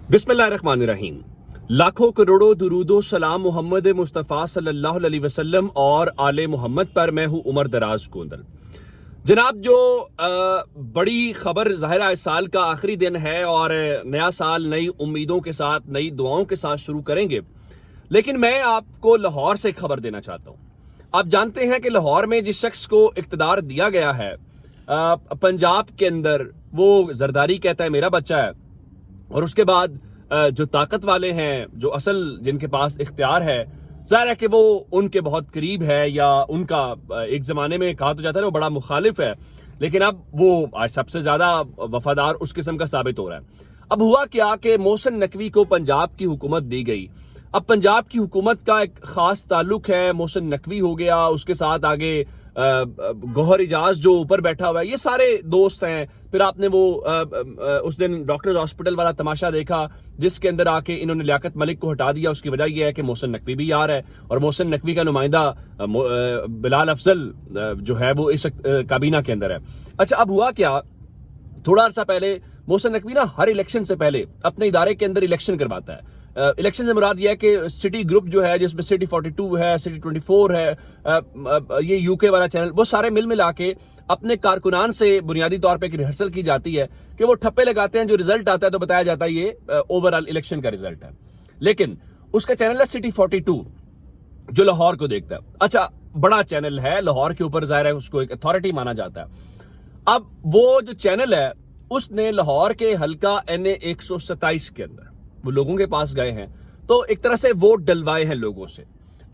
बिस्मिल्लाहिर्रहमानिर्रहीम। लाखों करोड़ों दुरूदो सलाम मोहम्मद मुस्तफ़ा सल्लल्लाहु अलैहि वसल्लम और आले मोहम्मद पर। मैं हूँ उमर दराज गोंदल। जनाब, जो बड़ी खबर, ज़ाहिर है इस साल का आखिरी दिन है और नया साल नई उम्मीदों के साथ, नई दुआओं के साथ शुरू करेंगे, लेकिन मैं आपको लाहौर से खबर देना चाहता हूँ। आप जानते हैं कि लाहौर में जिस शख्स को इक़्तिदार दिया गया है, पंजाब के अंदर, वो जरदारी कहता है मेरा बच्चा है, और उसके बाद जो ताकत वाले हैं, जो असल जिनके पास इख्तियार है, ज़ाहिर है कि वो उनके बहुत करीब है, या उनका एक ज़माने में कहा तो जाता है वो बड़ा मुखालिफ है, लेकिन अब वो आज सबसे ज़्यादा वफादार उस किस्म का साबित हो रहा है। अब हुआ क्या कि मोहसिन नकवी को पंजाब की हुकूमत दी गई। अब पंजाब की हुकूमत का एक ख़ास ताल्लुक है, मोहसिन नकवी हो गया, उसके साथ आगे गौहर इजाज जो ऊपर बैठा हुआ है, ये सारे दोस्त हैं। फिर आपने वो उस दिन डॉक्टर्स हॉस्पिटल वाला तमाशा देखा, जिसके अंदर आके इन्होंने लियाकत मलिक को हटा दिया। उसकी वजह यह है कि मोहसिन नकवी भी आ रहा है, और मोहसिन नकवी का नुमाइंदा बिलाल अफजल जो है वो इस काबीना के अंदर है। अच्छा, अब हुआ क्या, थोड़ा अर्सा पहले मोहसिन नकवी ना हर इलेक्शन से पहले अपने इदारे के अंदर इलेक्शन करवाता है। इलेक्शन से मुराद यह है कि सिटी ग्रुप जो है, जिसमें सिटी 42 है, सिटी 24 है, ये यूके वाला चैनल, वो सारे मिला के अपने कारकुनान से बुनियादी तौर पे एक रिहर्सल की जाती है कि वो ठप्पे लगाते हैं, जो रिजल्ट आता है तो बताया जाता है ये ओवरऑल इलेक्शन का रिजल्ट है। लेकिन उसका चैनल है सिटी 42, जो लाहौर को देखता है। अच्छा, बड़ा चैनल है लाहौर के ऊपर, जाहिर है उसको एक अथॉरिटी माना जाता है। अब वो जो चैनल है, उसने लाहौर के हल्का NA 127 के अंदर वो लोगों के पास गए हैं, तो एक तरह से वोट डलवाए हैं लोगों से।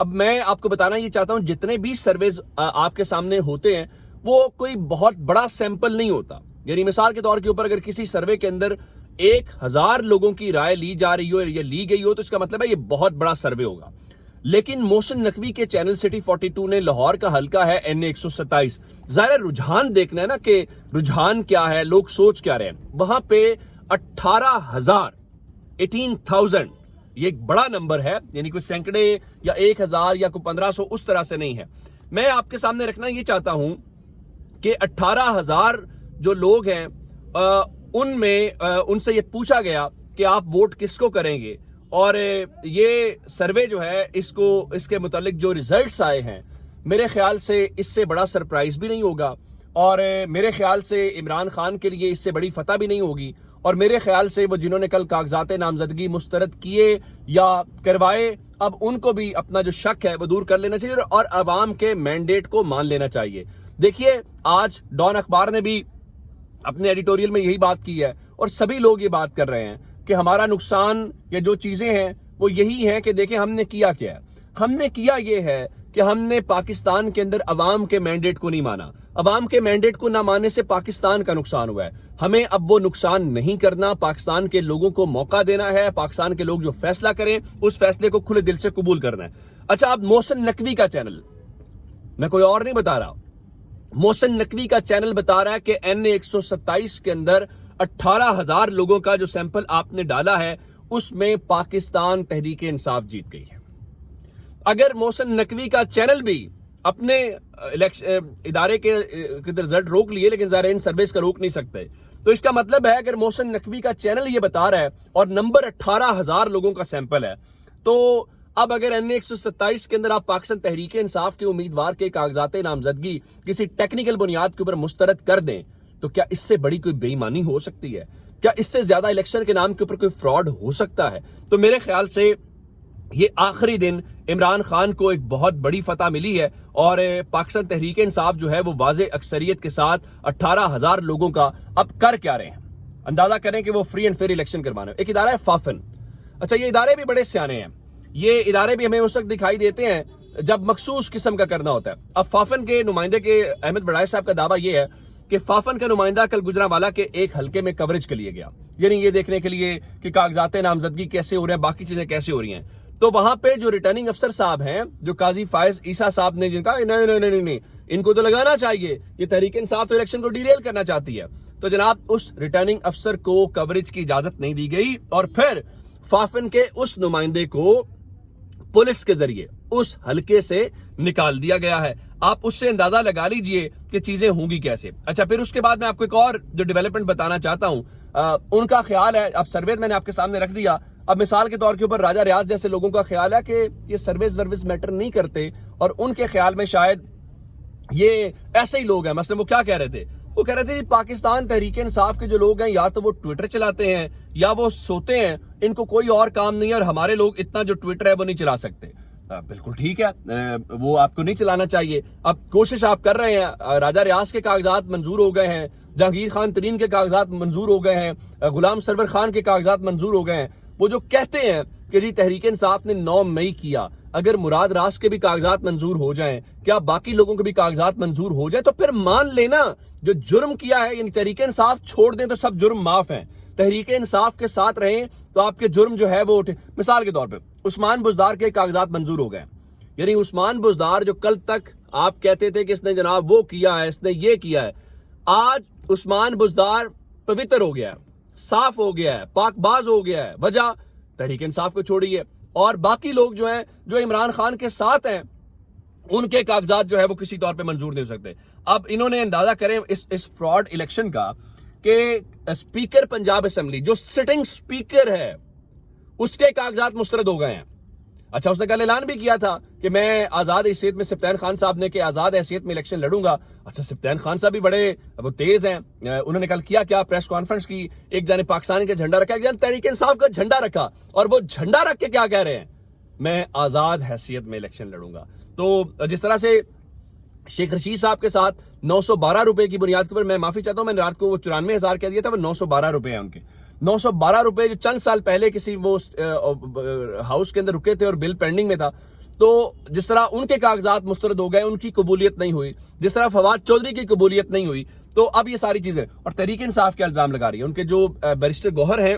अब मैं आपको बताना ये चाहता हूं, जितने भी सर्वेज आपके सामने होते हैं, वो कोई बहुत बड़ा सैंपल नहीं होता। यानी मिसाल के तौर के ऊपर अगर किसी सर्वे के अंदर 1000 लोगों की राय ली जा रही हो या ली गई हो, तो इसका मतलब है ये बहुत बड़ा सर्वे होगा। लेकिन मोहसिन नकवी के चैनल सिटी 42 ने लाहौर का हल्का है NA 127, ज़ाहिर रुझान देखना है ना कि रुझान क्या है, लोग सोच क्या रहे हैं। वहां पे 18,000 ये एक बड़ा नंबर है, यानी कोई सैकड़े या 1000 या कोई 1500 उस तरह से नहीं है। मैं आपके सामने रखना ये चाहता हूं कि 18,000 जो लोग हैं, उनमें उनसे ये पूछा गया कि आप वोट किसको करेंगे, और ये सर्वे जो है, इसके मुतालिक जो रिजल्ट्स आए हैं, मेरे ख्याल से इससे बड़ा सरप्राइज भी नहीं होगा, और मेरे ख्याल से इमरान खान के लिए इससे बड़ी फतह भी नहीं होगी। और मेरे ख्याल से वो जिन्होंने कल कागजात नामजदगी मुस्तरद किए या करवाए, अब उनको भी अपना जो शक है वो दूर कर लेना चाहिए और अवाम के मैंडेट को मान लेना चाहिए। देखिए, आज डॉन अखबार ने भी अपने एडिटोरियल में यही बात की है, और सभी लोग ये बात कर रहे हैं कि हमारा नुकसान या जो चीजें हैं वो यही है कि देखें हमने किया क्या है। हमने किया ये है कि हमने पाकिस्तान के अंदर अवाम के मैंडेट को नहीं माना। अवाम के मैंडेट को ना मानने से पाकिस्तान का नुकसान हुआ है। हमें अब वो नुकसान नहीं करना, पाकिस्तान के लोगों को मौका देना है। पाकिस्तान के लोग जो फैसला करें, उस फैसले को खुले दिल से कबूल करना है। अच्छा, अब मोहसिन नकवी का चैनल, मैं कोई और नहीं बता रहा, मोहसिन नकवी का चैनल बता रहा है कि NA 127 के अंदर 18,000 लोगों का जो सैंपल आपने डाला है, उसमें पाकिस्तान तहरीक इंसाफ जीत गई है। अगर मोहसिन नकवी का चैनल भी अपने इदारे के रिजल्ट रोक लिए, लेकिन ज़ाहिर इन सर्विस का रोक नहीं सकते, तो इसका मतलब है अगर मोहसिन नकवी का चैनल ये बता रहा है और नंबर 18,000 लोगों का सैंपल है, तो अब अगर NA 127 के अंदर आप पाकिस्तान तहरीक इंसाफ के उम्मीदवार के कागजात नामजदगी किसी टेक्निकल बुनियाद के ऊपर मुस्तरद कर दें, तो क्या इससे बड़ी कोई बेईमानी हो सकती है? क्या इससे ज्यादा इलेक्शन के नाम के ऊपर कोई फ्रॉड हो सकता है? तो मेरे ख्याल से ये आखिरी दिन इमरान खान को एक बहुत बड़ी फतह मिली है, और पाकिस्तान तहरीक इंसाफ जो है वो वाज़े अक्सरियत के साथ 18,000 लोगों का अब कर क्या रहे हैं। अंदाजा करें कि वो फ्री एंड फेयर इलेक्शन करवाने। एक इदारा है फाफन। अच्छा, ये इदारे भी बड़े सियाने हैं। ये इदारे भी हमें उस वक्त दिखाई देते हैं जब मखसूस किस्म का करना होता है। अब फाफन के नुमाइंदे के अहमद बड़ाई साहब का दावा यह है कि फाफन का नुमाइंदा कल गुजरांवाला के एक हल्के में कवरेज के लिए गया, यानी ये देखने के लिए कि कागजात नामजदगी कैसे हो रहे हैं, बाकी चीजें कैसे हो रही हैं। तो वहां पे जो रिटर्निंग अफसर साहब हैं, जो काजी फायज ईसा साहब ने, जिनका नहीं, इनको तो लगाना चाहिए, ये तहरीक इंसाफ तो इलेक्शन को डिरेल करना चाहती है, तो जनाब उस रिटर्निंग अफसर को कवरेज की इजाजत नहीं दी गई, और फिर फाफन के उस नुमाइंदे को पुलिस के जरिए उस हलके से निकाल दिया गया है। आप उससे अंदाजा लगा लीजिए कि चीजें होंगी कैसे। अच्छा, फिर उसके बाद मैं आपको एक और जो डेवलपमेंट बताना चाहता हूं, ان کا خیال ہے، اب سروے میں نے آپ کے سامنے رکھ دیا، اب مثال کے طور کے اوپر راجہ ریاض جیسے لوگوں کا خیال ہے کہ یہ سرویز میٹر نہیں کرتے، اور ان کے خیال میں شاید یہ ایسے ہی لوگ ہیں. مثلا وہ کیا کہہ رہے تھے؟ وہ کہہ رہے تھے پاکستان تحریک انصاف کے جو لوگ ہیں یا تو وہ ٹویٹر چلاتے ہیں یا وہ سوتے ہیں، ان کو کوئی اور کام نہیں ہے، اور ہمارے لوگ اتنا جو ٹویٹر ہے وہ نہیں چلا سکتے. بالکل ٹھیک ہے، وہ آپ کو نہیں چلانا چاہیے. اب کوشش آپ کر رہے ہیں، راجہ ریاض کے کاغذات منظور ہو گئے ہیں، جہانگیر خان ترین کے کاغذات منظور ہو گئے ہیں، غلام سرور خان کے کاغذات منظور ہو گئے ہیں. وہ جو کہتے ہیں کہ جی تحریک انصاف نے 9 مئی کیا، اگر مراد راس کے بھی کاغذات منظور ہو جائیں، کیا باقی لوگوں کے بھی کاغذات منظور ہو جائیں، تو پھر مان لینا جو جرم کیا ہے، یعنی تحریک انصاف چھوڑ دیں تو سب جرم معاف ہیں، تحریک انصاف کے ساتھ رہیں تو آپ کے جرم جو ہے وہ اٹھے. مثال کے طور پہ عثمان بزدار کے کاغذات منظور ہو گئے، یعنی عثمان بزدار جو کل تک آپ کہتے تھے کہ اس نے جناب وہ کیا ہے، اس نے یہ کیا ہے، آج عثمان بزدار پوتر ہو گیا ہے، صاف ہو گیا ہے، پاک باز ہو گیا ہے. وجہ تحریک انصاف کو چھوڑیے، اور باقی لوگ جو ہیں جو عمران خان کے ساتھ ہیں ان کے کاغذات جو ہے وہ کسی طور پہ منظور نہیں ہو سکتے. اب انہوں نے اندازہ کریں اس فراڈ الیکشن کا کہ اسپیکر پنجاب اسمبلی جو سٹنگ اسپیکر ہے اس کے کاغذات مسترد ہو گئے ہیں. اچھا، اس نے کل اعلان بھی کیا تھا کہ میں آزاد حیثیت میں سبطین خان صاحب نے کہ آزاد حیثیت میں الیکشن لڑوں گا. اچھا، سبطین خان صاحب بھی بڑے وہ تیز ہیں، انہوں نے کل کیا پریس کانفرنس کی، ایک جانب پاکستان کا جھنڈا رکھا، ایک جانب تحریک انصاف کا جھنڈا رکھا، اور وہ جھنڈا رکھ کے کیا کہہ رہے ہیں؟ میں آزاد حیثیت میں الیکشن لڑوں گا. تو جس طرح سے شیخ رشید صاحب کے ساتھ 912 روپے کی بنیاد کے اوپر، میں معافی چاہتا ہوں، میں نے رات کو وہ 94,000 کہہ دیا تھا، وہ 912 روپے ہیں ان کے. 912 روپے جو چند سال پہلے کسی وہ ہاؤس کے اندر رکے تھے اور بل پینڈنگ میں تھا. تو جس طرح ان کے کاغذات مسترد ہو گئے، ان کی قبولیت نہیں ہوئی، جس طرح فواد چودھری کی قبولیت نہیں ہوئی، تو اب یہ ساری چیزیں. اور تحریک انصاف کے الزام لگا رہی ہے ان کے جو بیرسٹر گوہر ہیں.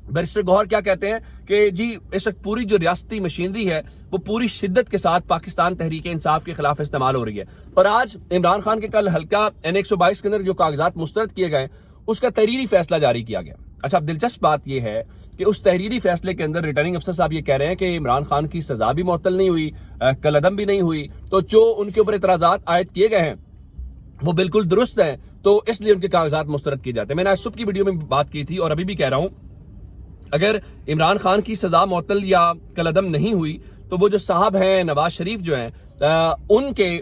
بیرسٹر گوہر کیا کہتے ہیں کہ جی اس وقت پوری جو ریاستی مشینری ہے وہ پوری شدت کے ساتھ پاکستان تحریک انصاف کے خلاف استعمال ہو رہی ہے. اور آج عمران خان کے کل حلقہ N122 کے اندر جو کاغذات مسترد کیے گئے اس کا تحریری فیصلہ جاری کیا گیا. اچھا، اب دلچسپ بات یہ ہے کہ اس تحریری فیصلے کے اندر ریٹرننگ افسر صاحب یہ کہہ رہے ہیں کہ عمران خان کی سزا بھی معطل نہیں ہوئی، کالعدم بھی نہیں ہوئی، تو جو ان کے اوپر اعتراضات عائد کیے گئے ہیں وہ بالکل درست ہیں، تو اس لیے ان کے کاغذات مسترد کیے جاتے ہیں. میں نے آج صبح کی ویڈیو میں بات کی تھی اور ابھی بھی کہہ رہا ہوں، اگر عمران خان کی سزا معطل یا کالعدم نہیں ہوئی تو وہ جو صاحب ہیں نواز شریف جو ہیں ان کے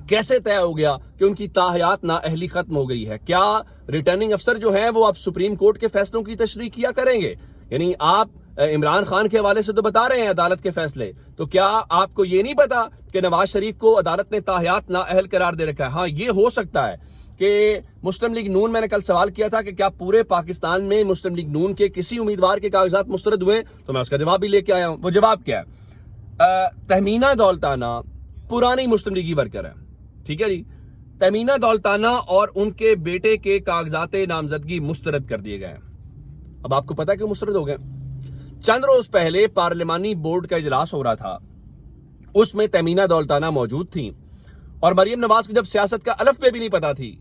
کیسے طے ہو گیا کہ ان کی تاحیات نااہلی ختم ہو گئی ہے؟ کیا ریٹرننگ افسر جو ہیں وہ اب سپریم کورٹ کے فیصلوں کی تشریح کیا کریں گے؟ یعنی آپ عمران خان کے حوالے سے تو بتا رہے ہیں عدالت کے فیصلے، تو کیا آپ کو یہ نہیں پتا کہ نواز شریف کو عدالت نے تاحیات نااہل قرار دے رکھا ہے؟ ہاں، یہ ہو سکتا ہے کہ مسلم لیگ نون، میں نے کل سوال کیا تھا کہ کیا پورے پاکستان میں مسلم لیگ نون کے کسی امیدوار کے کاغذات مسترد ہوئے، تو میں اس کا جواب بھی لے کے آیا ہوں. وہ جواب کیا ہے؟ تہمینہ دولتانہ پرانی مسلم لیگی ورکر ہے، ٹھیک ہے جی. تہمینہ دولتانہ اور ان کے بیٹے کے کاغذات نامزدگی مسترد کر دیے گئے. اب آپ کو پتا کہ مسترد ہو گئے. چند روز پہلے پارلیمانی بورڈ کا اجلاس ہو رہا تھا، اس میں تہمینہ دولتانہ موجود تھیں، اور مریم نواز کو جب سیاست کا الف بے بھی نہیں پتا تھی.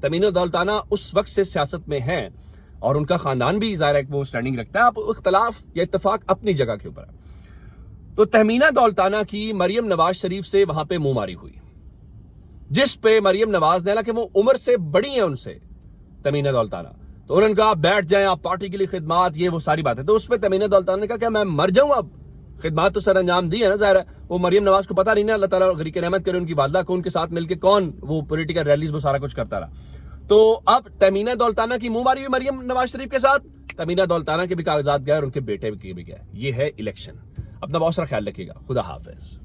تہمینہ دولتانہ اس وقت سے سیاست میں ہیں اور ان کا خاندان بھی ظاہر ہے وہ سٹینڈنگ رکھتا ہے. اب اختلاف یا اتفاق اپنی جگہ کے اوپر ہے. تو تہمینہ دولتانہ کی مریم نواز شریف سے وہاں پہ منہ ماری ہوئی، جس پہ مریم نواز نے، حالانکہ وہ عمر سے بڑی ہیں ان سے تہمینہ دولتانہ، تو انہوں نے کہا بیٹھ جائیں آپ، پارٹی کے لیے خدمات، یہ وہ ساری باتیں. تو اس پہ تہمینہ دولتانہ نے کہا کہ میں مر جاؤں، اب خدمات تو سر انجام دی ہے نا. ظاہر ہے وہ مریم نواز کو پتا نہیں نا، اللہ تعالیٰ غریق رحمت کرے ان کی والدہ کو، ان کے ساتھ مل کے کون وہ پولیٹیکل ریلیز وہ سارا کچھ کرتا رہا. تو اب تہمینہ دولتانہ کی منہ ماری ہوئی مریم نواز شریف کے ساتھ، تہمینہ دولتانہ کے بھی کاغذات گئے اور ان کے بیٹے کے بھی گئے. یہ ہے الیکشن. اپنا بہت سارا خیال رکھیے گا. خدا حافظ.